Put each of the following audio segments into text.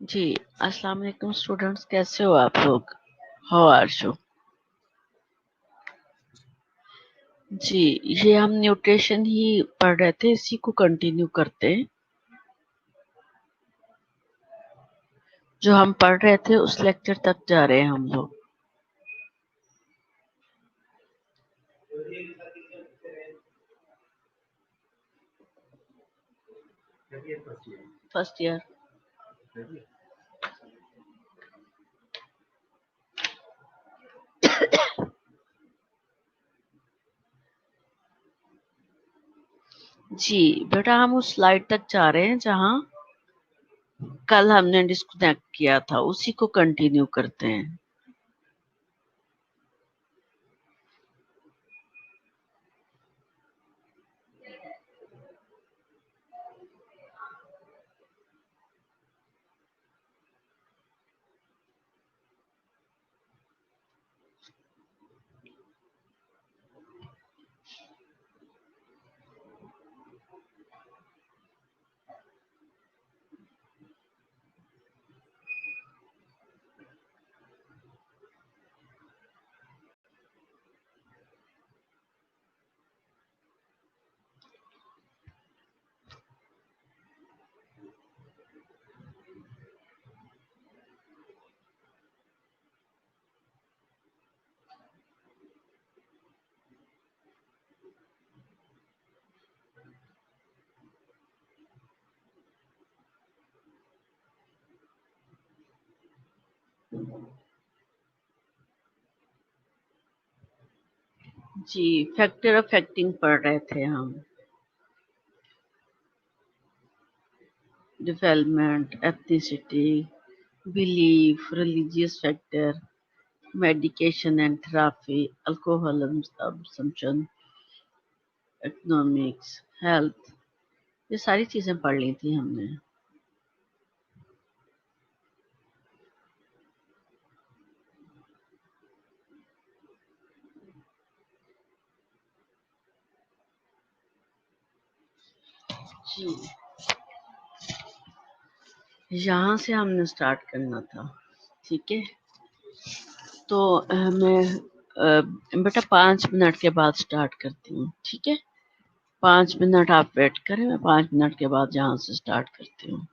जी, अस्सलाम वालेकुम स्टूडेंट्स, कैसे हो आप लोग? How are you? जी, ये हम न्यूट्रिशन ही पढ़ रहे थे, इसी को कंटिन्यू करते हैं। जो हम पढ़ रहे थे उस लेक्चर तक जा रहे हैं हम लोग। First year. जी बेटा, हम उस स्लाइड तक जा रहे हैं जहाँ कल हमने डिस्कनेक्ट किया था, उसी को कंटिन्यू करते हैं। जी, फैक्टर अफेक्टिंग पढ़ रहे थे हम। Development, ethnicity, belief, religious factor, medication and therapy, alcohol consumption, economics, health, ये सारी चीजें पढ़ ली थी हमने। जी, यहाँ से हमने स्टार्ट करना था, ठीक है। तो मैं बेटा 5 मिनट के बाद स्टार्ट करती हूँ, ठीक है। 5 मिनट आप वेट करें, मैं 5 मिनट के बाद यहाँ से स्टार्ट करती हूँ।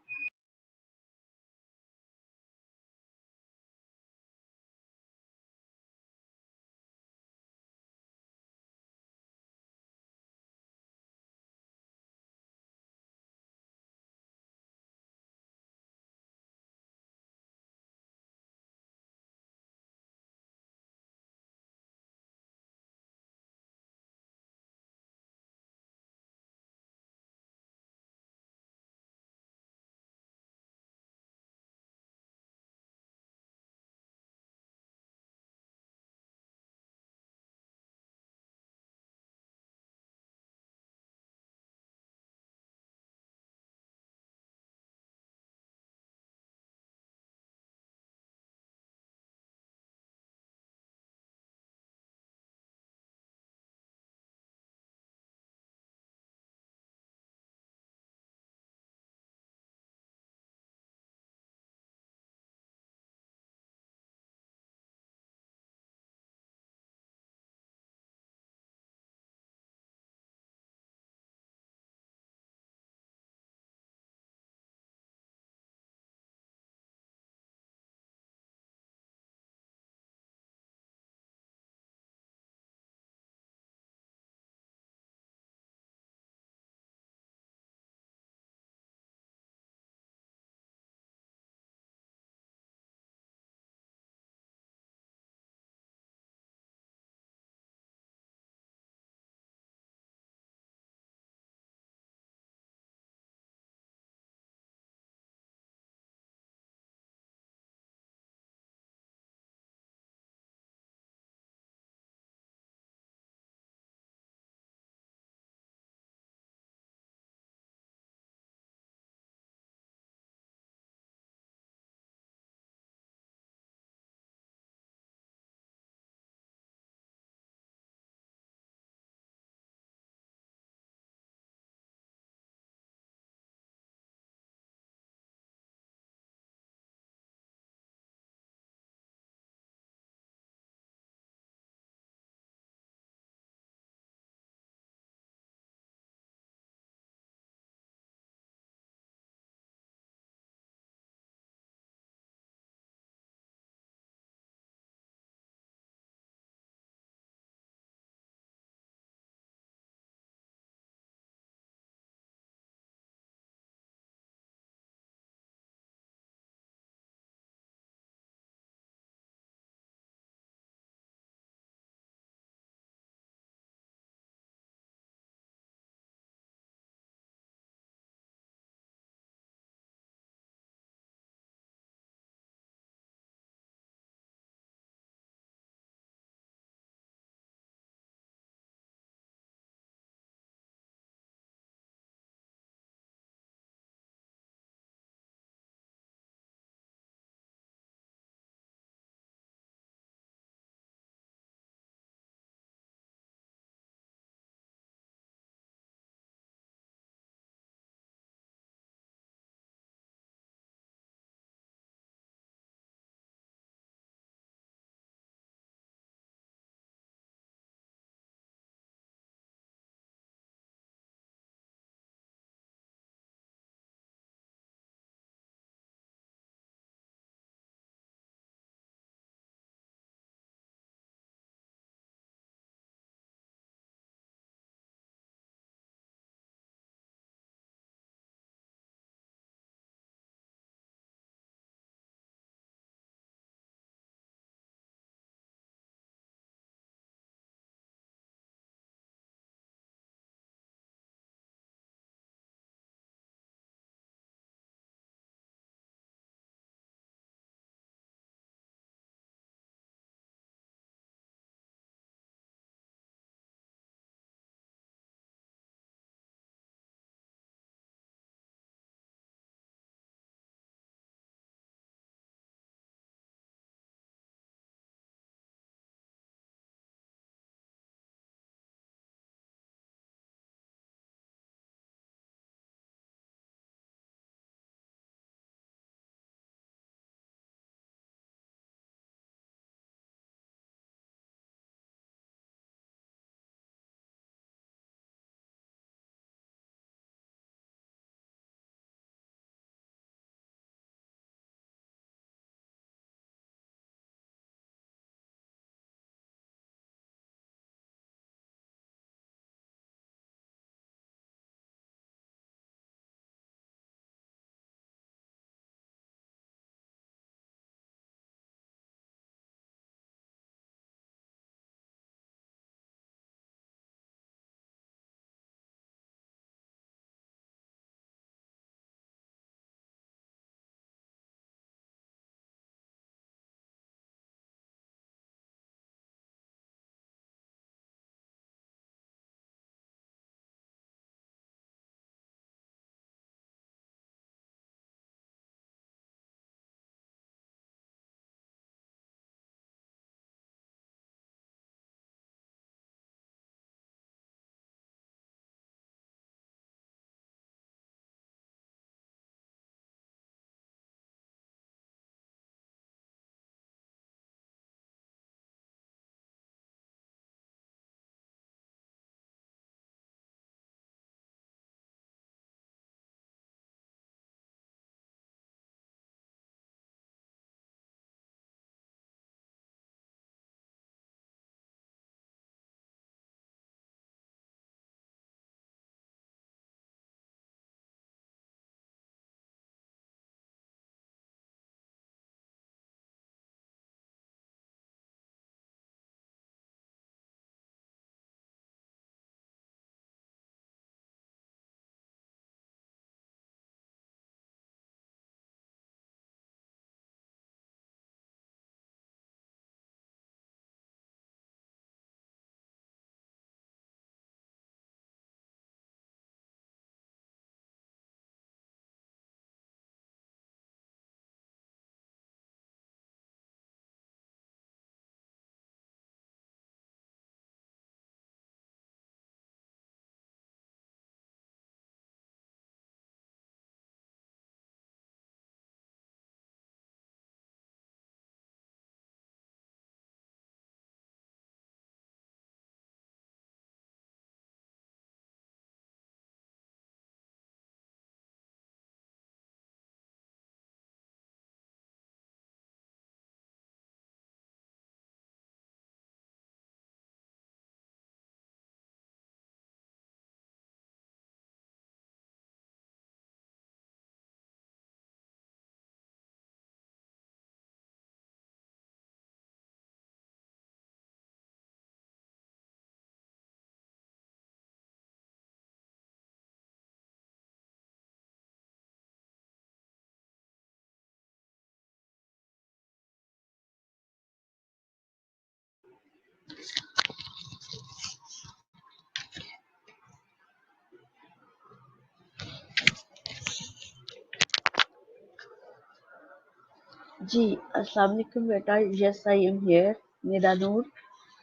جی السلام علیکم بیٹا. Yes I am here. Nida Noor.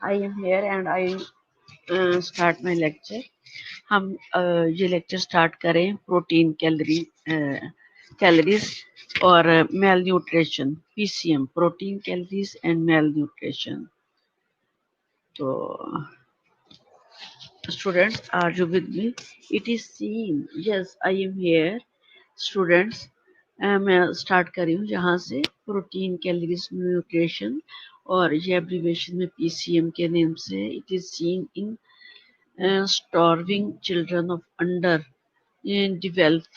I am here and I start my lecture. ہم یہ لیکچر اسٹارٹ کریں پروٹین کیلریز اور malnutrition PCM protein calories and malnutrition. تو students are you with me? It is seen. Yes I am here. Students میں start کری ہوں جہاں سے پروٹین کیلریز نیوٹریشن اور یہ ایبریویشن میں PCM کے نیم سے. It is seen in starving children of under developed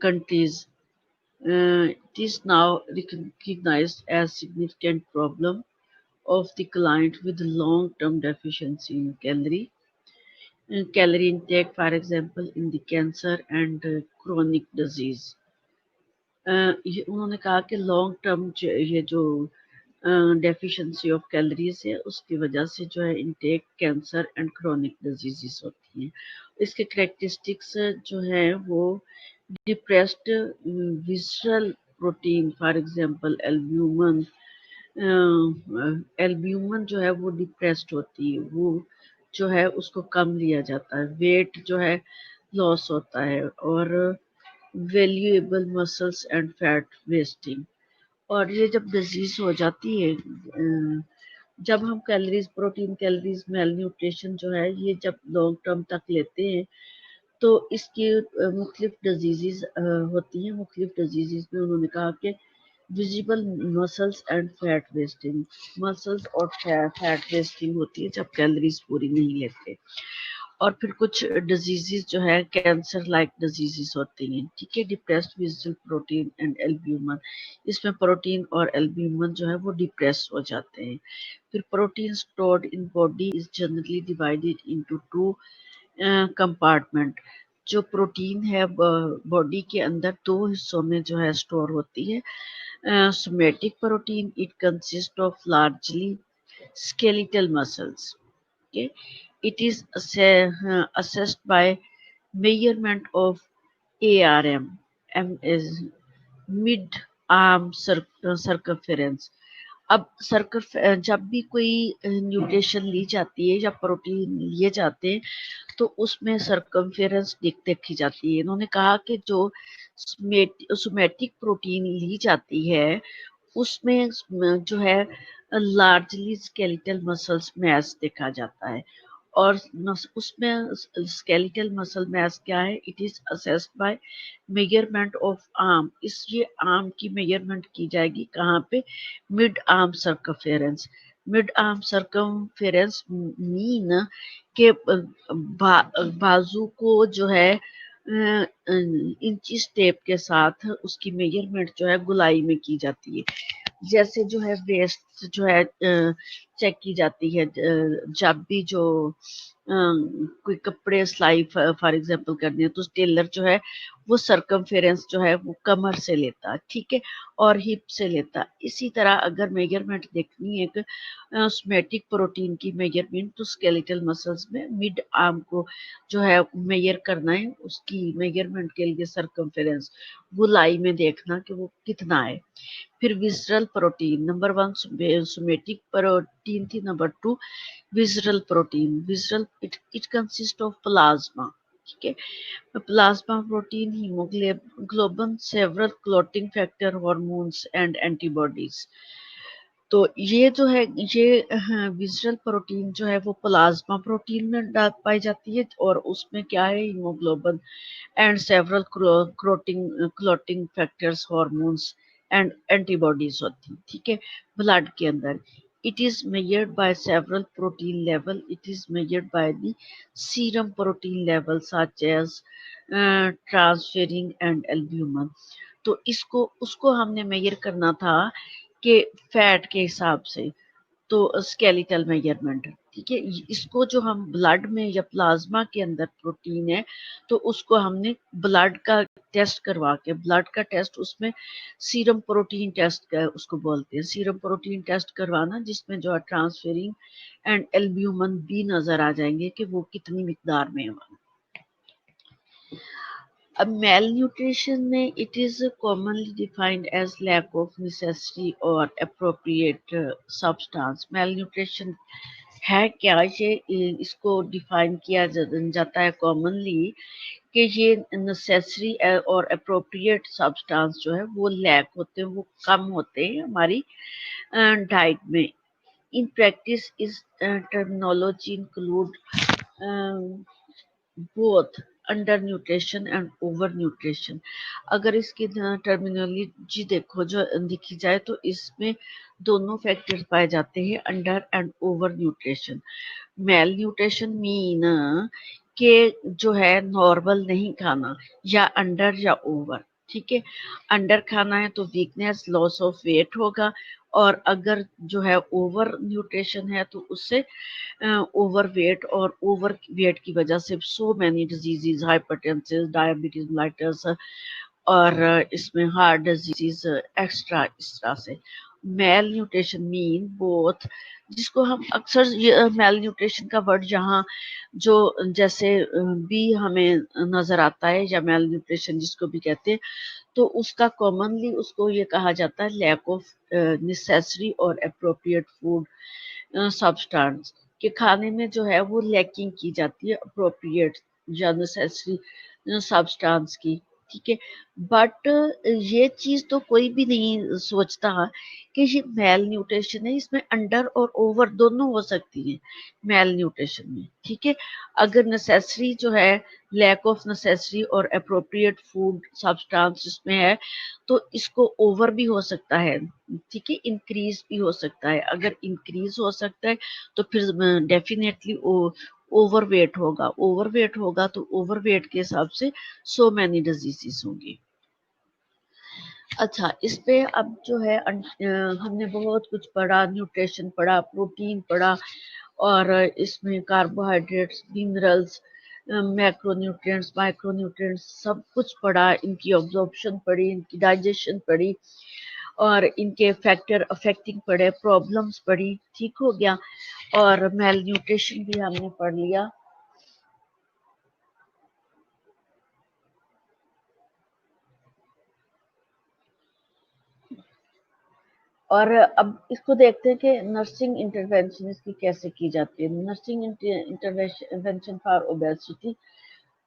countries. It is now recognized as significant problem of the client with long-term deficiency in calorie intake, for example, in the cancer and chronic disease. انہوں نے کہا کہ long term یہ جو deficiency of calories ہے اس کی وجہ سے جو ہے intake cancer and chronic diseases ہوتی ہیں. اس کے کریکٹرسٹکس جو ہیں وہ ڈپریسڈ ویسرل پروٹین فار ایگزامپل البیومن جو ہے وہ ڈپریسڈ ہوتی ہے، وہ جو ہے اس کو کم لیا جاتا ہے، ویٹ جو ہے لاس ہوتا ہے، اور valuable muscles and fat wasting. اور یہ جب ڈیزیز ہو جاتی ہے، جب ہم پروٹین کیلریز میل نیوٹریشن جو ہے یہ جب لانگ ٹرم تک لیتے ہیں تو اس کی مختلف ڈیزیزز ہوتی ہیں. مختلف ڈیزیزز میں انہوں نے کہا کہ visible muscles and fat wasting, muscles اور فیٹ ویسٹنگ ہوتی ہے جب کیلریز پوری نہیں لیتے. اور پھر کچھ ڈیزیزز جو ہے کینسر لائک ڈیزیزز ہوتی ہیں. ٹھیک ہے. ڈپریسڈ ویزل پروٹین اینڈ البیومن، اس میں پروٹین اور البیومن جو ہے وہ ڈپریس ہو جاتے ہیں. پھر protein stored in body is generally divided into 2 compartment. جو پروٹین ہے باڈی کے اندر 2 حصوں میں جو ہے اسٹور ہوتی ہے. somatic protein, it consists of largely skeletal muscles. Okay. It is assessed by measurement of ARM. M is mid arm circumference. اب جب بھی کوئی نیوٹریشن لی جاتی ہے یا پروٹین لیے جاتے ہیں تو اس میں سرکمفیرنس دیکھی جاتی ہے. انہوں نے کہا کہ جو سومیٹک پروٹین لی جاتی ہے اس میں جو ہے لارجلی اسکیلیٹل مسلس میس دیکھا جاتا ہے. اور اس میں اسکیلیٹل مسل میس کیا ہے؟ It is assessed by measurement of arm. اس یہ آرم کی میجرمنٹ کی جائے گی کہاں پہ؟ مڈ آرم سرکمفیرنس. مڈ آرم سرکمفیرنس مین کہ بازو کو جو ہے انچی سٹیپ کے ساتھ اس کی میجرمنٹ جو ہے گلائی میں کی جاتی ہے. جیسے جو ہے ویسٹ جو ہے چیک کی جاتی ہے جب بھی جو کوئی کپڑے سلائی فار ایگزامپل کرنی ہے تو ٹیلر جو ہے وہ سرکمفیرنس جو ہے وہ کمر سے لیتا، ٹھیک ہے، اور ہپ سے لیتا. اسی طرح اگر میجرمنٹ دیکھنی ہے کہ سومیٹک پروٹین کی میجرمنٹ تو اسکیلیٹل مسلس میں مڈ آرم کو جو ہے میجر کرنا ہے، اس کی میجرمنٹ کے لیے سرکمفیرنس گلائی میں دیکھنا کہ وہ کتنا ہے. پھر visceral protein number 1 somatic protein تھی، number 2 visceral protein. Visceral it consist of plasma. ٹھیک ہے. Plasma protein haemoglobin several clotting factor hormones and antibodies. تو یہ جو ہے یہ ویسرل پروٹین جو ہے وہ پلازما پروٹین میں پائی جاتی ہے اور اس میں کیا ہے؟ Haemoglobin and several clotting factors hormones and antibodies ہوتی ہیں. ٹھیک ہے. بلڈ کے اندر it is measured by several protein level. It is measured by the serum protein level such as transferrin and albumin. تو اس کو ہم نے میجر کرنا تھا کہ فیٹ کے حساب سے، تو اسکیلیٹل میجرمنٹ. ٹھیک ہے. اس کو جو ہم بلڈ میں یا پلازما کے اندر پروٹین ہے تو اس کو ہم نے بلڈ کا ٹیسٹ کروا کے، بلڈ کا ٹیسٹ اس میں سیرم پروٹین ٹیسٹ اس کو بولتے ہیں، سیرم پروٹین ٹیسٹ کروانا جس میں جو ہے ٹرانسفیرنگ اینڈ البیومن بھی نظر آ جائیں گے کہ وہ کتنی مقدار میں. अब malnutrition में it is commonly defined as lack of necessary or appropriate substance. Malnutrition है क्या, ये इसको डिफाइन किया जाता है कॉमनली कि ये नेसेसरी और अप्रोप्रिएट सब्सटेंस जो है वो लैक होते हैं, वो कम होते हैं हमारी डाइट में. इन प्रैक्टिस इस terminology include both under nutrition and over nutrition. अगर इसकी टर्मिनोलॉजी देखो जो देखी जाए तो इसमें दोनों फैक्टर्स पाए जाते हैं, under and over nutrition. Mail nutrition mean के जो है नॉर्मल नहीं खाना, या अंडर या ओवर. ठीक है, अंडर खाना है तो वीकनेस, लॉस ऑफ वेट होगा, और अगर जो है ओवर न्यूट्रिशन है तो उससे ओवर वेट, और ओवर वेट की वजह से so many diseases, hypertension, diabetes mellitus, और इसमें हार्ट डिजीज एक्स्ट्रा, इस तरह से. मेल न्यूट्रिशन मीन बोथ, जिसको हम अक्सर मेल न्यूट्रिशन का वर्ड जहाँ जो जैसे भी हमें नजर आता है, या मेल न्यूट्रिशन जिसको भी कहते हैं, तो उसका कॉमनली उसको ये कहा जाता है लैक ऑफ नेसेसरी और अप्रोप्रिएट फूड सब्सटेंस, के खाने में जो है वो लैकिंग की जाती है अप्रोप्रिएट या नेसेसरी सब्सटेंस की. ठीक है, बट ये चीज तो कोई भी नहीं सोचता कि ये मेल न्यूट्रिशन है, इसमें अंडर और ओवर दोनों हो सकती है मेल न्यूट्रिशन में. ठीक है, अगर नेसेसरी जो है, लैक ऑफ नेसेसरी और अप्रोप्रिएट फूड सब्सटेंस इसमें है, तो इसको ओवर भी हो सकता है. ठीक है, इंक्रीज भी हो सकता है. अगर इंक्रीज हो सकता है तो फिर डेफिनेटली ओवरवेट होगा. ओवरवेट होगा तो ओवरवेट के हिसाब से सो मैनी डिजीजेस होंगी. अच्छा, इस पे अब जो है हमने बहुत कुछ पढ़ा, न्यूट्रिशन पढ़ा, प्रोटीन पढ़ा, और इसमें कार्बोहाइड्रेट्स, मिनरल्स, मैक्रोन्यूट्रिएंट्स, माइक्रोन्यूट्रिएंट्स सब कुछ पढ़ा, इनकी ऑब्जॉर्प्शन पढ़ी, इनकी डाइजेशन पढ़ी, और इनके फैक्टर अफेक्टिंग पढ़े, प्रॉब्लम्स पढ़ी. ठीक हो गया, और मेल न्यूट्रिशन भी हमने पढ़ लिया. और अब इसको देखते हैं कि नर्सिंग इंटरवेंशन इसकी कैसे की जाती है. Nursing intervention for obesity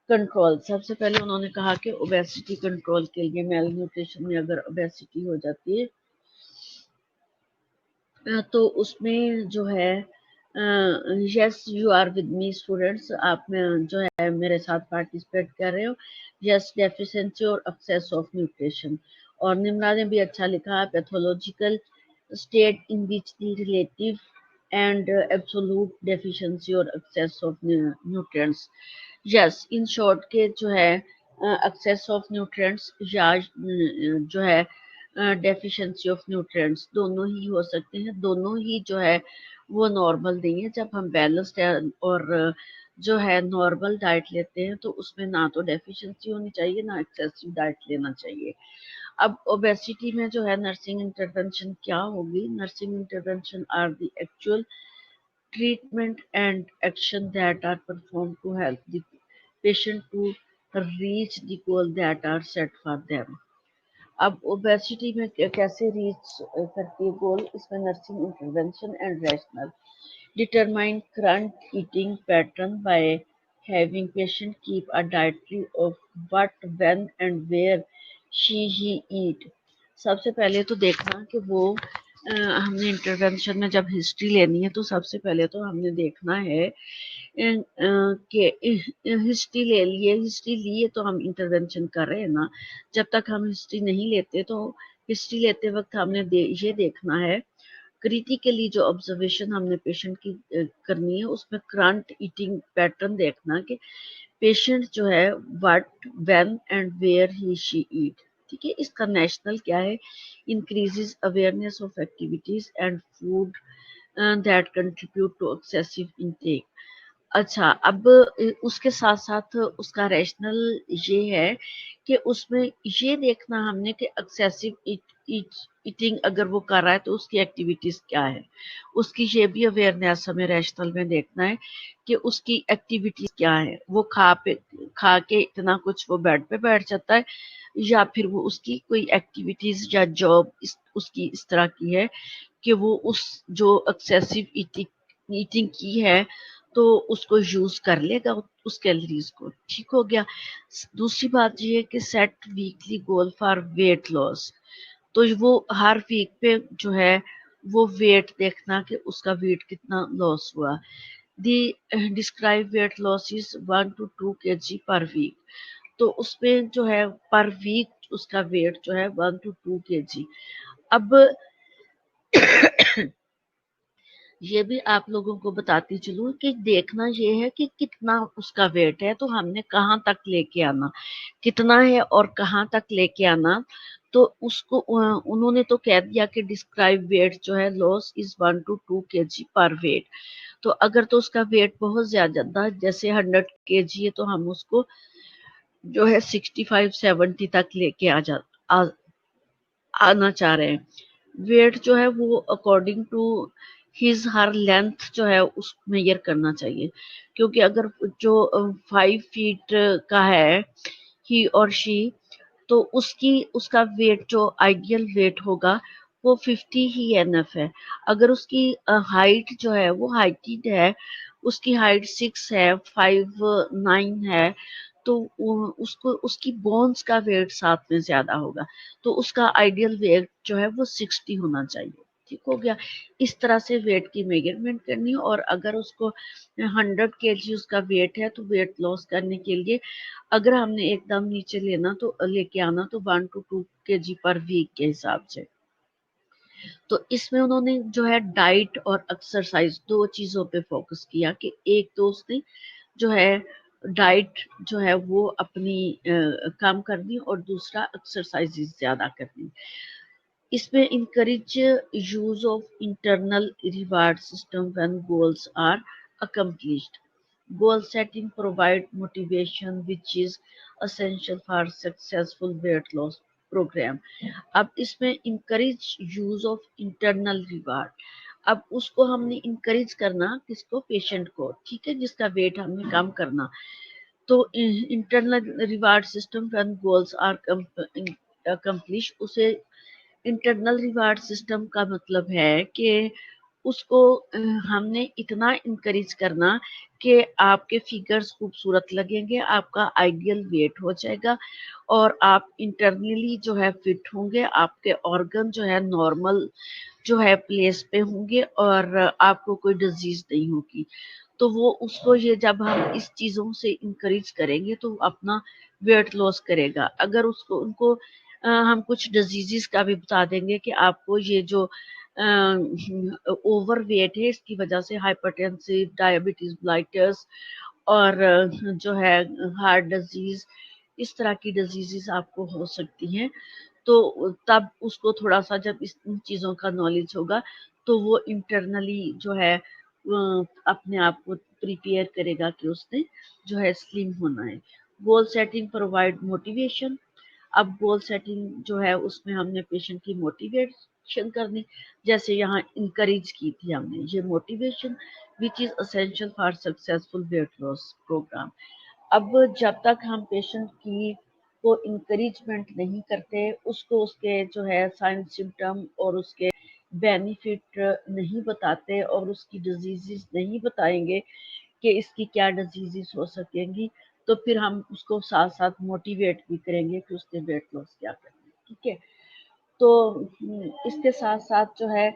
control. सबसे पहले उन्होंने कहा कि ओबेसिटी कंट्रोल के लिए, मेल न्यूट्रिशन में अगर ओबेसिटी हो जाती है तो उसमें जो है, yes you are with me students, आप में जो है मेरे साथ पार्टिसिपेट कर रहे हो. यस, डेफिशिएंसी और एक्सेस ऑफ न्यूट्रिशन. और निम्रा ने भी अच्छा लिखा, pathological state in which the relative and absolute deficiency or excess of nutrients. Yes, in short के जो है excess of nutrients या जो है deficiency of nutrients दोनों ही हो सकते हैं. दोनों ही जो है वो नॉर्मल नहीं है. जब हम बैलेंस्ड और जो है नॉर्मल डाइट लेते हैं तो उसमें ना तो डेफिशिएंसी होनी चाहिए, ना एक्सेसिव डाइट लेना चाहिए. अब ओबेसिटी में जो है नर्सिंग इंटरवेंशन क्या होगी. Nursing intervention are the actual treatment and action that are perform to help the patient to reach the goal that are set for them. अब ओबेसिटी में कैसे रीच करती है गोल, इसमें nursing intervention and rational determine current eating pattern by having patient keep a dietary of what, when and where he eat. सबसे पहले तो देखना कि वो हमने इंटरवेंशन में जब हिस्ट्री लेनी है तो सबसे पहले तो हमने देखना है कि हिस्ट्री ले लिए, हिस्ट्री लिए तो हम इंटरवेंशन कर रहे हैं ना. जब तक हम हिस्ट्री नहीं लेते तो हिस्ट्री लेते वक्त हमने ये देखना है, क्रिटिकली जो ऑब्जर्वेशन हमने पेशेंट की करनी है उसमें करंट ईटिंग पैटर्न देखना कि पेशेंट जो है what, when and where he she eat. ठीक है, इसका नेशनल क्या है, increases awareness of activities and food that contribute to excessive intake. अच्छा, अब उसके साथ साथ उसका रैशनल ये है कि उसमें ये देखना हमने कि एक्सेसिव ईटिंग अगर वो कर रहा है तो उसकी एक्टिविटीज क्या है, उसकी ये भी अवेयरनेस हमें रैशनल में देखना है कि उसकी एक्टिविटीज क्या है। वो खा के इतना कुछ वो बेड पे बैठ जाता है, या फिर वो उसकी कोई एक्टिविटीज या जॉब उसकी इस तरह की है कि वो उस जो एक्सेसिव ईटिंग की है तो उसको यूज कर लेगा उस कैलोरीज को। ठीक हो गया। दूसरी बात ये है कि set weekly goal for weight loss, तो वो हर वीक पे जो है वो वेट देखना कि उसका वेट कितना लॉस हुआ। The describe weight loss is 1 to 2 kg per week, तो उसमें जो है पर वीक उसका वेट जो है 1 to 2 kg। अब ये भी आप लोगों को बताती चलूं कि देखना ये है कि कितना उसका वेट है, तो हमने कहाँ तक लेके आना, कितना है और कहाँ तक लेके आना। तो उसको उन्होंने तो कह दिया कि डिस्क्राइब वेट जो है लॉस इज 1 to 2 kg पर वेट। तो अगर तो उसका वेट बहुत ज्यादा जैसे 100 kg है तो हम उसको जो है 65-70 तक लेके आ, आना चाह रहे हैं। वेट जो है वो according to his her length जो है उस मेजर करना चाहिए, क्योंकि अगर जो 5 फीट का है ही और शी, तो उसका वेट जो आइडियल वेट होगा वो 50 ही एनफ है। अगर उसकी हाइट जो है वो हाइटेड है, उसकी हाइट 6 है, 5'9" है, तो उसको उसकी बोन्स का वेट साथ में ज्यादा होगा, तो उसका आइडियल वेट जो है वो 60 होना चाहिए। ठीक हो गया। इस तरह से वेट की मेजरमेंट करनी है। और अगर उसको 100 kg उसका वेट है तो वेट लॉस करने के लिए अगर हमने एकदम नीचे लेके आना तो 1 to 2 kg पर वीक के हिसाब से। तो इसमें उन्होंने जो है डाइट और एक्सरसाइज दो चीजों पे फोकस किया कि एक तो उसने जो है डाइट जो है वो अपनी कम करनी और दूसरा एक्सरसाइजेज ज्यादा करनी। इसमें encourage use of internal reward system when goals are accomplished. Goal setting provide motivation which is essential for successful weight loss program. अब इसमें encourage use of internal reward, अब उसको हमने encourage करना किसको, पेशेंट को, ठीक है, जिसका वेट हमने कम करना। तो internal reward system when goals are accomplish, उसे इंटरनल रिवार्ड सिस्टम का मतलब है कि उसको हमने इतना इनकरेज करना कि आपके फिगर्स खूबसूरत लगेंगे, आपका आइडियल वेट हो जाएगा और आप इंटरनली जो है फिट होंगे, आपके ऑर्गन जो है नॉर्मल जो है प्लेस पे होंगे और आपको कोई डिजीज नहीं होगी। तो वो उसको ये जब हम इस चीजों से इंकरेज करेंगे तो अपना वेट लॉस करेगा। अगर उसको उनको हम कुछ डिजीजेस का भी बता देंगे कि आपको ये जो ओवर वेट है इसकी वजह से हाइपरटेंसिव, डायबिटीज मेलिटस और जो है हार्ट डिजीज, इस तरह की डिजीजेस आपको हो सकती हैं। तो तब उसको थोड़ा सा जब इन चीजों का नॉलेज होगा तो वो इंटरनली जो है अपने आप को प्रिपेयर करेगा कि उसने जो है स्लिम होना है। गोल सेटिंग प्रोवाइड मोटिवेशन, अब गोल सेटिंग जो है उसमें हमने पेशेंट की मोटिवेशन करनी, जैसे यहाँ इंकरेज की थी हमने ये motivation which is essential for successful weight loss programme. अब जब तक हम पेशेंट की को इंकरेजमेंट नहीं करते, उसको उसके जो है साइन सिम्टम और उसके बेनिफिट नहीं बताते और उसकी डिजीजेस नहीं बताएंगे कि इसकी क्या डिजीजेस हो सकेंगी, तो फिर हम उसको साथ साथ मोटिवेट भी करेंगे कि उसने वेट लॉस क्या करना है। ठीक है। तो इसके साथ साथ जो है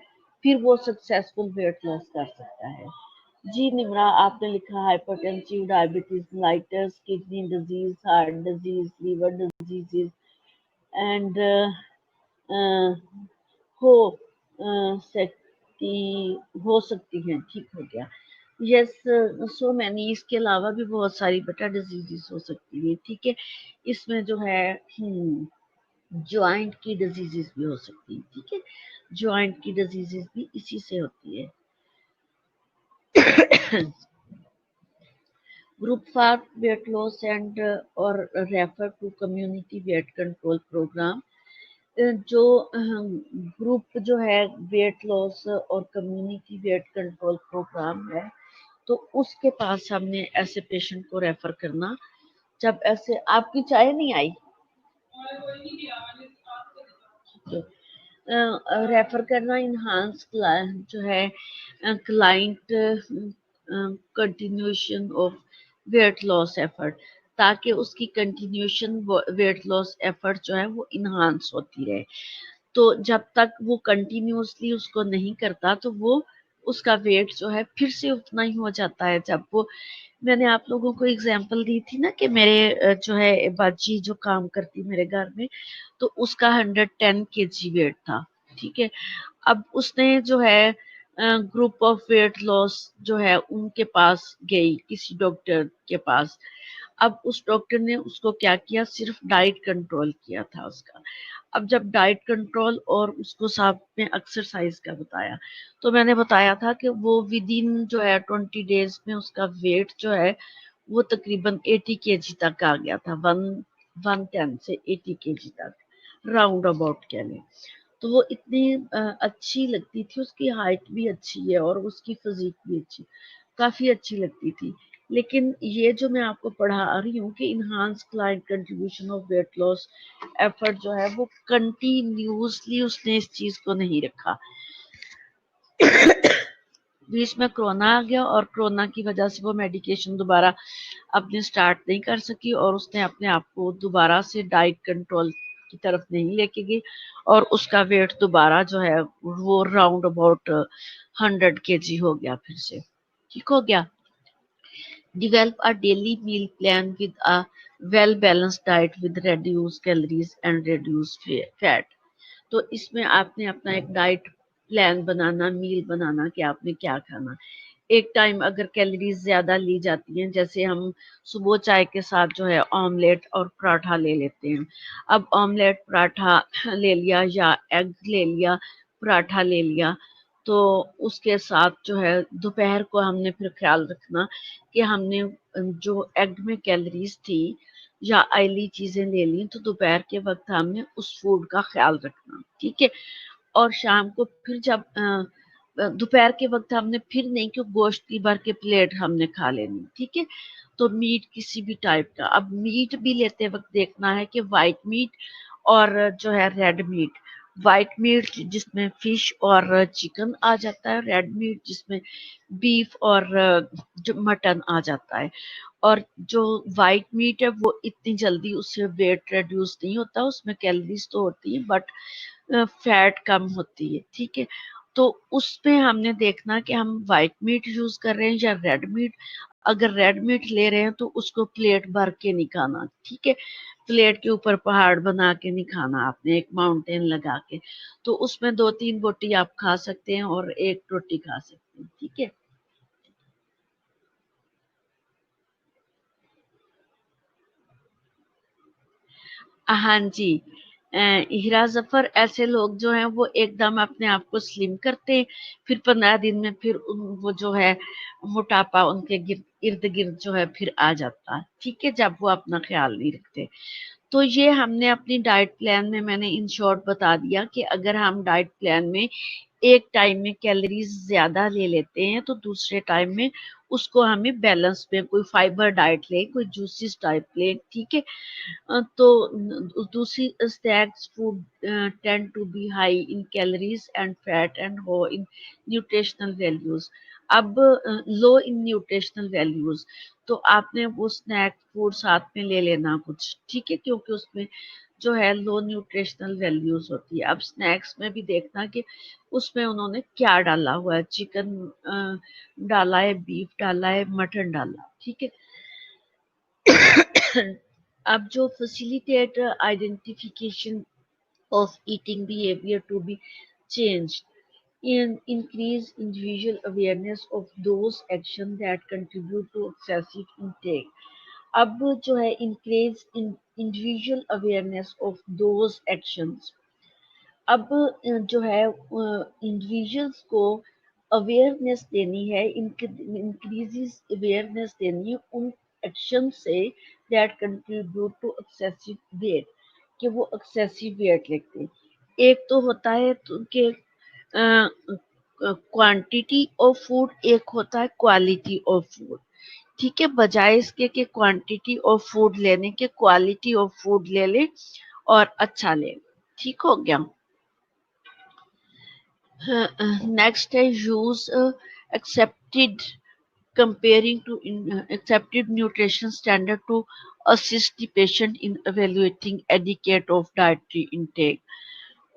फिर वो सक्सेसफुल वेट लॉस कर सकता है। जी निम्रा, आपने लिखा hypertensive, diabetes mellitus, kidney disease, heart disease, liver diseases and हो सकती हो सकती हैं। ठीक हो गया। यस, सो मैनी, इसके अलावा भी बहुत सारी बेटा डिजीजेस हो सकती है। ठीक है। इसमें जो है ज्वाइंट की डिजीजेस भी हो सकती है। ठीक है। ज्वाइंट की डिजीजेस भी इसी से होती है। group for weight loss and or refer to community weight control program. जो ग्रुप जो है वेट लॉस और कम्युनिटी वेट कंट्रोल प्रोग्राम है, तो उसके पास हमने ऐसे पेशेंट को रेफर करना जब ऐसे आपकी चाय नहीं आई तो रेफर करना इन्हांस जो है client continuation of weight loss effort, ताकि उसकी कंटिन्यूशन वेट लॉस एफर्ट जो है वो इन्हांस होती रहे। तो जब तक वो कंटिन्यूअसली उसको नहीं करता तो वो उसका वेट जो है फिर से उतना ही हो जाता है। जब वो मैंने आप लोगों को एग्जांपल दी थी ना कि मेरे जो है बाजी जो काम करती मेरे घर में, तो उसका 110 केजी वेट था, ठीक है। अब उसने जो है ग्रुप ऑफ वेट लॉस जो है उनके पास गई किसी डॉक्टर के पास। अब उस डॉक्टर ने उसको क्या किया, सिर्फ डाइट कंट्रोल किया था उसका। अब जब डाइट कंट्रोल और उसको साथ में एक्सरसाइज का बताया, तो मैंने बताया था कि वो विद इन जो है 20 डेज में उसका वेट जो है वो तकरीबन 80 केजी तक आ गया था। 110 से 80 केजी तक राउंड अबाउट कह लें। तो वो इतनी अच्छी लगती थी, उसकी हाइट भी अच्छी है और उसकी फिजिक भी अच्छी, काफी अच्छी लगती थी। लेकिन ये जो मैं आपको पढ़ा रही हूँ कि enhance client contribution of weight loss effort जो है वो कंटिन्यूसली उसने इस चीज को नहीं रखा। बीच में कोरोना आ गया और कोरोना की वजह से वो मेडिकेशन दोबारा अपने स्टार्ट नहीं कर सकी और उसने अपने आप को दोबारा से डाइट कंट्रोल की तरफ नहीं लेके गई और उसका वेट दोबारा जो है वो राउंड अबाउट 100 केजी हो गया फिर से, ठीक हो गया। Develop a daily meal plan with a well balanced diet with reduced calories and reduced fat. तो इसमें आपने अपना एक डाइट प्लान बनाना, मील बनाना कि आपने क्या खाना। एक टाइम अगर कैलोरीज ज्यादा ली जाती हैं, जैसे हम सुबह चाय के साथ जो है ऑमलेट और पराठा ले लेते हैं। अब ऑमलेट पराठा ले लिया या एग ले लिया, पराठा ले लिया, तो उसके साथ जो है दोपहर को हमने फिर ख्याल रखना कि हमने जो एग में कैलोरीज थी या ऑयली चीजें ले ली, तो दोपहर के वक्त हमने उस फूड का ख्याल रखना, ठीक है। और शाम को फिर जब दोपहर के वक्त हमने फिर नहीं कि गोश्त की भर के प्लेट हमने खा लेनी, ठीक है। तो मीट किसी भी टाइप का, अब मीट भी लेते वक्त देखना है कि वाइट मीट और जो है रेड मीट। वाइट मीट जिसमें फिश और चिकन आ जाता है, रेड मीट जिसमें बीफ और जो मटन आ जाता है। और जो वाइट मीट है वो इतनी जल्दी उससे वेट रिड्यूस नहीं होता, उसमें कैलोरीज तो होती है बट फैट कम होती है, ठीक है। तो उसमें हमने देखना कि हम व्हाइट मीट यूज कर रहे हैं या रेड मीट। अगर रेड मीट ले रहे हैं तो उसको प्लेट भर के नहीं खाना, ठीक है। प्लेट के ऊपर पहाड़ बना के नहीं खाना आपने, एक माउंटेन लगा के। तो उसमें 2-3 बोटी आप खा सकते हैं और एक रोटी खा सकते हैं, ठीक है। हाँ जी। हीरा जफर, ऐसे लोग जो हैं वो एकदम अपने आप को स्लिम करते हैं, फिर 15 दिन में फिर वो जो है मोटापा उनके इर्द गिर्द जो है फिर आ जाता है, ठीक है, जब वो अपना ख्याल नहीं रखते। तो ये हमने अपनी डाइट प्लान में मैंने इन शॉर्ट बता दिया कि अगर हम डाइट प्लान में एक टाइम में कैलोरीज ज्यादा ले लेते हैं तो दूसरे टाइम में उसको हमें बैलेंस में कोई फाइबर डाइट ले, कोई जूसिस टाइप ले, ठीक है। तो दूसरी snacks food tend to be high in calories and fat and low in nutritional values. अब लो इन न्यूट्रिशनल वैल्यूज, तो आपने वो स्नैक फूड साथ में ले लेना कुछ, ठीक है, क्योंकि उसमें जो है लो न्यूट्रिशनल वैल्यूज होती है। अब स्नैक्स में भी देखना कि उसमें उन्होंने क्या डाला हुआ है, चिकन डाला है, बीफ डाला है, मटन डाला, ठीक है। अब जो facilitate identification of eating behavior to be changed and increase individual awareness of those actions that contribute to excessive intake. अब जो है increase in individual awareness of those actions, अब जो है इंडिविजुअल्स को अवेयरनेस देनी है, इंक्रीजेस अवेयरनेस देनी है उन एक्शन से that contribute to excessive weight, कि वो एक्सेसिव वेट लेते हैं। एक तो होता है तो कि क्वांटिटी ऑफ फूड, एक होता है क्वालिटी ऑफ फूड। ठीक है, बजाय इसके कि क्वांटिटी ऑफ फूड लेने के क्वालिटी ऑफ फूड ले ले और अच्छा ले। ठीक हो गया। नेक्स्ट है use accepted comparing to accepted nutrition standard to assist the patient in evaluating adequate of dietary intake।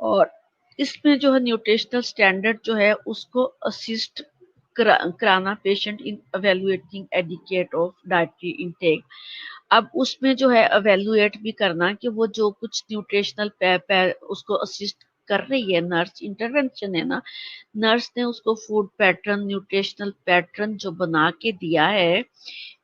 और इसमें जो है न्यूट्रिशनल स्टैंडर्ड जो है उसको असिस्ट कराना patient in evaluating adequate of dietary intake. अब उसमें जो है एवेल्युएट भी करना कि वो जो कुछ न्यूट्रिशनल उसको असिस्ट कर रही है, नर्स इंटरवेंशन है ना, नर्स ने उसको फूड पैटर्न, न्यूट्रिशनल पैटर्न जो बना के दिया है,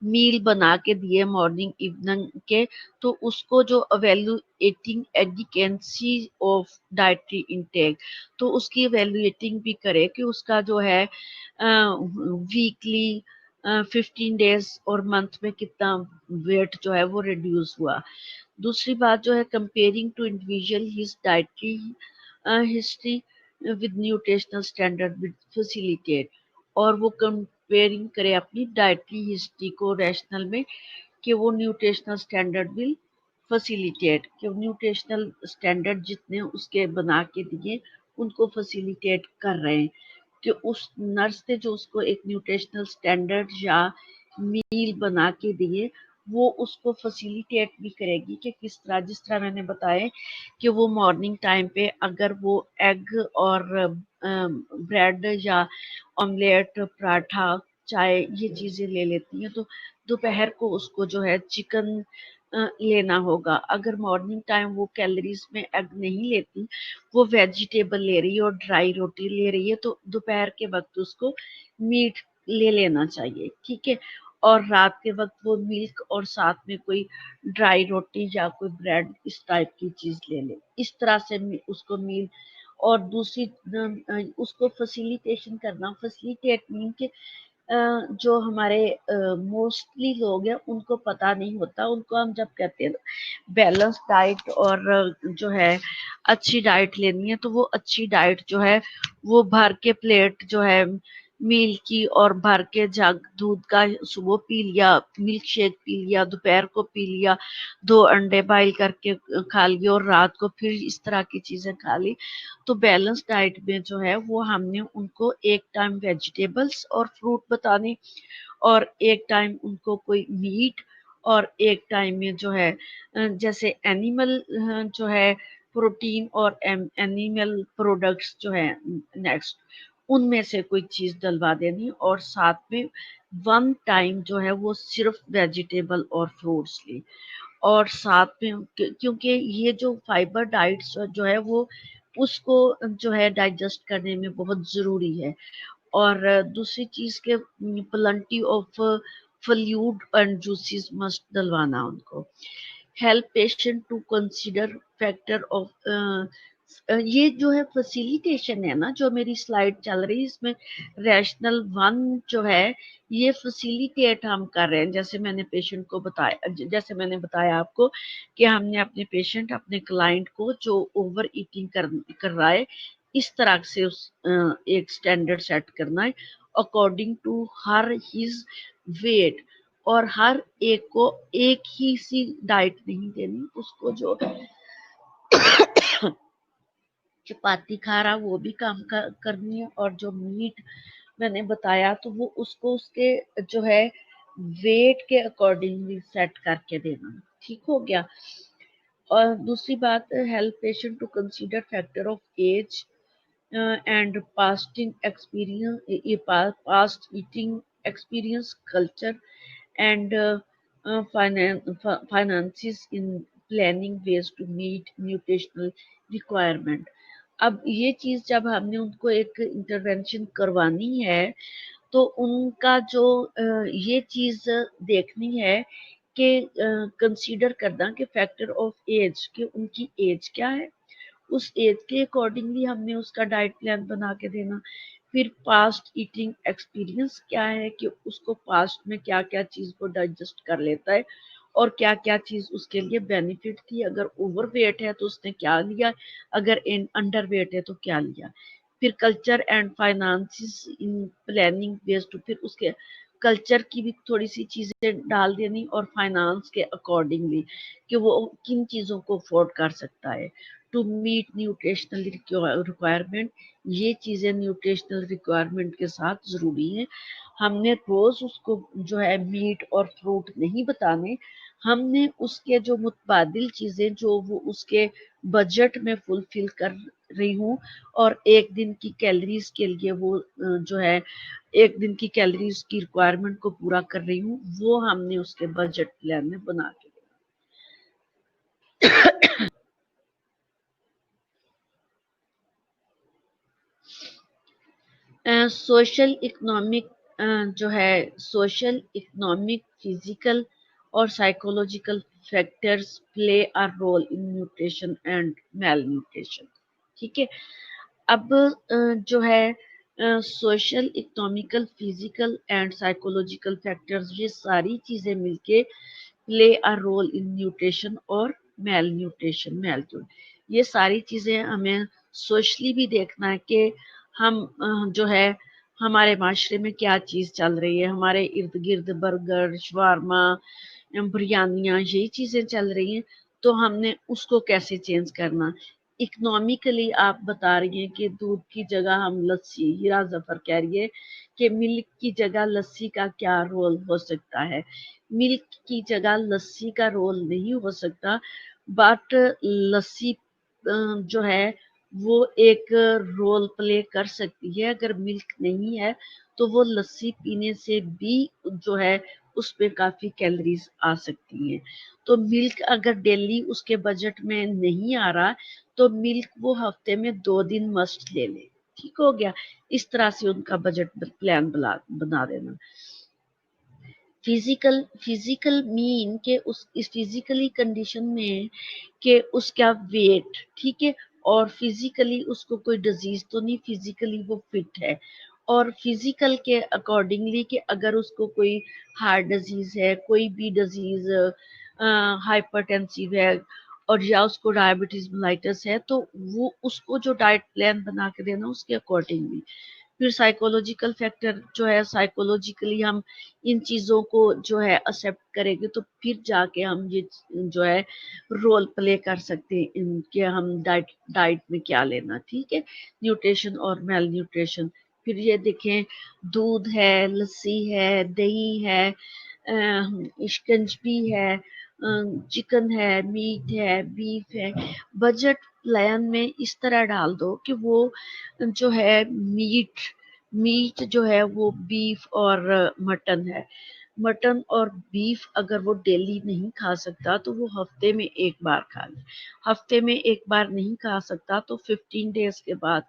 मील बना के दिए मॉर्निंग इवनिंग के, तो उसको जो एवेल्युएटिंग एडिकेंसी ऑफ डाइटरी इनटेक, तो उसकी एवेल्युएटिंग भी करे कि उसका जो है वीकली 15 डेज और मंथ में कितना वेट जो है वो रिड्यूस हुआ। दूसरी बात जो है comparing to individual his dietary history with nutritional standard with facilitate, और वो कंपेयरिंग करे अपनी डाइटरी हिस्ट्री को रैशनल में, कि वो न्यूट्रिशनल स्टैंडर्ड विल फैसिलिटेट, कि न्यूट्रिशनल स्टैंडर्ड जितने उसके बना के दिए उनको फैसिलिटेट कर रहे हैं, कि उस नर्स ने जो उसको एक न्यूट्रिशनल स्टैंडर्ड या मील बना के दिए वो उसको फैसिलिटेट भी करेगी कि किस तरह, जिस तरह मैंने बताया कि वो मॉर्निंग टाइम पे अगर वो एग और ब्रेड या ऑमलेट, पराठा, चाय ये चीजें ले लेती हैं, तो दोपहर को उसको जो है चिकन लेना होगा। अगर मॉर्निंग टाइम वो कैलोरीज में एग नहीं लेती, वो वेजिटेबल ले रही है और ड्राई रोटी ले रही है, तो दोपहर के वक्त उसको मीट ले लेना चाहिए। ठीक है, और रात के वक्त वो मिल्क और साथ में कोई ड्राई रोटी या कोई ब्रेड इस टाइप की चीज ले ले। इस तरह से उसको मील, और दूसरी उसको फैसिलिटेशन करना, फैसिलिटेट मीन के जो हमारे मोस्टली लोग हैं उनको पता नहीं होता, उनको हम जब कहते हैं बैलेंस डाइट और जो है अच्छी डाइट लेनी है, तो वो अच्छी डाइट जो है वो भर के प्लेट जो है मील की, और भर के जग दूध का सुबह पी लिया, मिल्क शेक पी लिया, दोपहर को पी लिया, 2 अंडे बॉईल करके खा लिए, और रात को फिर इस तरह की चीजें खा ली। तो बैलेंस डाइट में जो है वो हमने उनको एक टाइम वेजिटेबल्स और फ्रूट बताने, और एक टाइम उनको कोई मीट, और एक टाइम में जो है जैसे एनिमल जो है प्रोटीन और एनिमल प्रोडक्ट्स जो है नेक्स्ट, उनमें से कोई चीज डलवा देनी, और साथ में 1 टाइम जो है वो सिर्फ वेजिटेबल और फ्रूट्स ली। और साथ में क्योंकि ये जो फाइबर डाइट्स जो है वो उसको जो है डाइजेस्ट करने में बहुत ज़रूरी है। और दूसरी चीज़ के plenty of fluid and juices must डलवाना उनको। Help patient to consider factor of ये जो है फैसिलिटेशन है ना, जो मेरी स्लाइड चल रही है इसमें रैशनल वन जो है ये फैसिलिटेट हम कर रहे हैं। जैसे मैंने पेशेंट को बताया, जैसे मैंने बताया आपको कि हमने अपने पेशेंट, अपने क्लाइंट को जो ओवर ईटिंग कर रहा है, इस तरह से उस एक स्टैंडर्ड सेट करना है according to her his weight, और हर एक को एक ही सी डाइट नहीं देनी, उसको जो चपाती खा रहा वो भी काम करनी है, और जो मीट मैंने बताया तो वो उसको उसके जो है वेट के अकॉर्डिंगली सेट करके देना। ठीक हो गया। और दूसरी बात, help patient to consider factor of age and fasting experience, past eating experience, culture, and finances in planning ways to meet nutritional requirement। अब ये चीज जब हमने उनको एक इंटरवेंशन करवानी है, तो उनका जो ये चीज देखनी है कि कंसीडर करना कि फैक्टर ऑफ एज, कि उनकी एज क्या है, उस एज के अकॉर्डिंगली हमने उसका डाइट प्लान बना के देना। फिर पास्ट ईटिंग एक्सपीरियंस क्या है कि उसको पास्ट में क्या क्या चीज को डाइजेस्ट कर लेता है और क्या क्या चीज उसके लिए बेनिफिट थी। अगर ओवर वेट है तो उसने क्या लिया, अगर अंडर वेट है तो क्या लिया। फिर culture and finances in planning based, फिर उसके कल्चर की भी थोड़ी सी चीजें डाल देनी और फाइनेंस के अकॉर्डिंगली कि वो किन चीजों को अफोर्ड कर सकता है। टू मीट न्यूट्रिशनल रिक्वायरमेंट, ये चीजें न्यूट्रिशनल रिक्वायरमेंट के साथ जरूरी है। हमने रोज उसको जो है मीट और फ्रूट नहीं बताने, हमने उसके जो मुतबादिल चीजें जो वो उसके बजट में फुलफिल कर रही हूँ और एक दिन की कैलोरीज के लिए वो जो है एक दिन की कैलोरीज की रिक्वायरमेंट को पूरा कर रही हूँ, वो हमने उसके बजट प्लान में बना के सोशल इकोनॉमिक जो है सोशल इकोनॉमिक फिजिकल और psychological factors play a role in nutrition and malnutrition. ठीक है, अब जो है social economical physical and psychological factors, ये सारी चीजें मिलके play a role in nutrition और मेल न्यूट्रिशन मेल ये सारी चीजें हमें सोशली भी देखना है कि हम जो है हमारे माशरे में क्या चीज चल रही है, हमारे इर्द गिर्द बर्गर शवारमा बिरयानियाँ यही चीजें चल रही हैं, तो हमने उसको कैसे चेंज करना। इकोनॉमिकली आप बता रही हैं कि दूध की जगह हम लस्सी, हीरा जफर कह रही है कि मिल्क की जगह लस्सी का क्या रोल हो सकता है। मिल्क की जगह लस्सी का रोल नहीं हो सकता, बट लस्सी जो है वो एक रोल प्ले कर सकती है। अगर मिल्क नहीं है तो वो लस्सी पीने से भी जो है उसमें काफी कैलोरीज आ सकती हैं। तो मिल्क अगर डेली उसके बजट में नहीं आ रहा तो मिल्क वो हफ्ते में 2 दिन मस्ट ले ले। ठीक हो गया, इस तरह से उनका बजट प्लान बना देना। फिजिकल मीन के उस इस फिजिकली कंडीशन में कि उसका वेट ठीक है और फिजिकली उसको कोई डिजीज तो नहीं, फिजिकली वो फिट है। और फिजिकल के अकॉर्डिंगली कि अगर उसको कोई हार्ट डिजीज है, कोई भी डिजीज हाइपरटेंसिव है और या उसको डायबिटीज मेलाइटिस है, तो वो उसको जो डाइट प्लान बना के देना उसके अकॉर्डिंगली। फिर साइकोलॉजिकल फैक्टर जो है, साइकोलॉजिकली हम इन चीजों को जो है एक्सेप्ट करेंगे तो फिर जाके हम ये जो है रोल प्ले कर सकते हैं इनके, हम डाइट डाइट में क्या लेना। ठीक है, न्यूट्रिशन और मेल न्यूट्रिशन। फिर ये देखें, दूध है, लस्सी है, दही है, शिकंजबी है, चिकन है, मीट है, बीफ है। बजट प्लान में इस तरह डाल दो कि वो जो है मीट मीट जो है वो बीफ और मटन है। मटन और बीफ अगर वो डेली नहीं खा सकता तो वो हफ्ते में एक बार खा ले। हफ्ते में एक बार नहीं खा सकता तो 15 डेज के बाद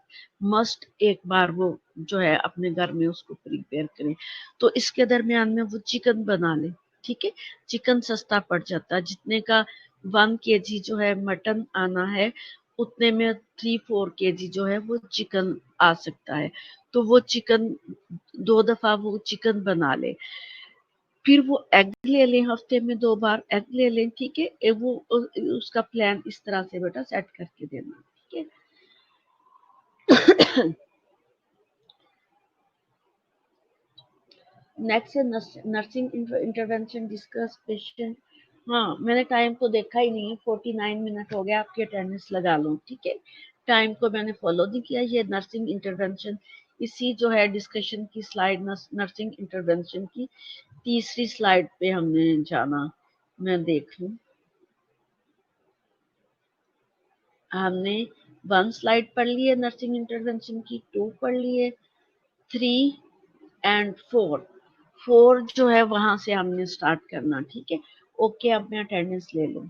मस्ट एक बार वो जो है अपने घर में उसको प्रिपेयर करें। तो इसके दरमियान में वो चिकन बना ले। ठीक है, चिकन सस्ता पड़ जाता है, जितने का 1 kg जो है मटन आना है उतने में 3-4 kg जो है वो चिकन आ सकता है। तो वो चिकन 2 दफा वो चिकन बना ले। फिर वो एग ले लें, हफ्ते में 2 बार एग ले लें। ठीक है, वो उसका प्लान इस तरह से बेटा सेट करके देना। ठीक है। नेक्स्ट है नर्सिंग इंटरवेंशन डिस्कस पेशेंट। हाँ, मैंने टाइम को देखा ही नहीं है, 49 मिनट हो गया, आपकी अटेंडेंस लगा लो। ठीक है, टाइम को मैंने फॉलो नहीं किया। ये नर्सिंग इंटरवेंशन इसी जो है डिस्कशन की स्लाइड नर्सिंग इंटरवेंशन की तीसरी स्लाइड पे हमने जाना। मैं देख लूं, हमने 1 स्लाइड पढ़ ली है नर्सिंग इंटरवेंशन की, 2 पढ़ ली है, 3 एंड 4। 4 जो है वहां से हमने स्टार्ट करना। ठीक है, ओके, अब मैं अटेंडेंस ले लूं।